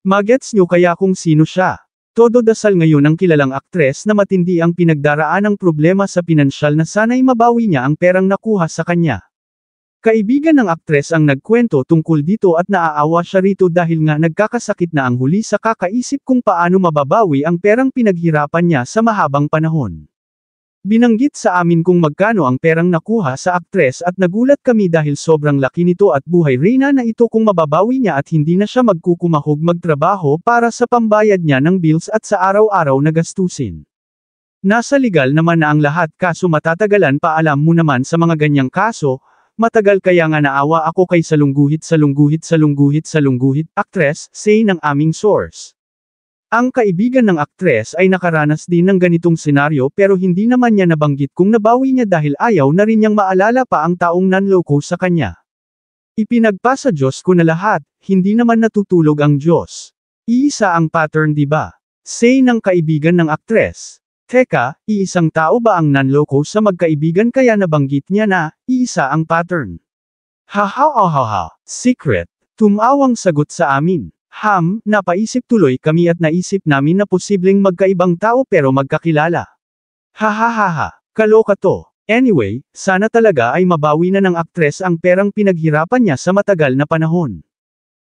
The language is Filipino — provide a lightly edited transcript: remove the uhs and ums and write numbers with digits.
Magets nyo kaya kung sino siya. Todo dasal ngayon ang kilalang aktres na matindi ang pinagdaraan ng problema sa pinansyal na sana'y mabawi niya ang perang nakuha sa kanya. Kaibigan ng aktres ang nagkwento tungkol dito at naaawa siya rito dahil nga nagkakasakit na ang huli sa kakaisip kung paano mababawi ang perang pinaghirapan niya sa mahabang panahon. Binanggit sa amin kung magkano ang perang nakuha sa aktres at nagulat kami dahil sobrang laki nito at buhay reyna na ito kung mababawi niya at hindi na siya magkukumahog magtrabaho para sa pambayad niya ng bills at sa araw-araw na gastusin. Nasa legal naman na ang lahat kaso matatagalan pa alam mo naman sa mga ganyang kaso, matagal kaya nga naawa ako kay salungguhit, aktres, say ng aming source. Ang kaibigan ng aktres ay nakaranas din ng ganitong senaryo pero hindi naman niya nabanggit kung nabawi niya dahil ayaw na rin niyang maalala pa ang taong nanloko sa kanya. Ipinagpa sa Diyos ko na lahat, hindi naman natutulog ang Diyos. Iisa ang pattern di ba? Say ng kaibigan ng aktres. Teka, iisang tao ba ang nanloko sa magkaibigan kaya nabanggit niya na, iisa ang pattern? Secret. Tumawang sagot sa amin. Napaisip tuloy kami at naisip namin na posibleng magkaibang tao pero magkakilala. Kaloka to. Anyway, sana talaga ay mabawi na ng aktres ang perang pinaghirapan niya sa matagal na panahon.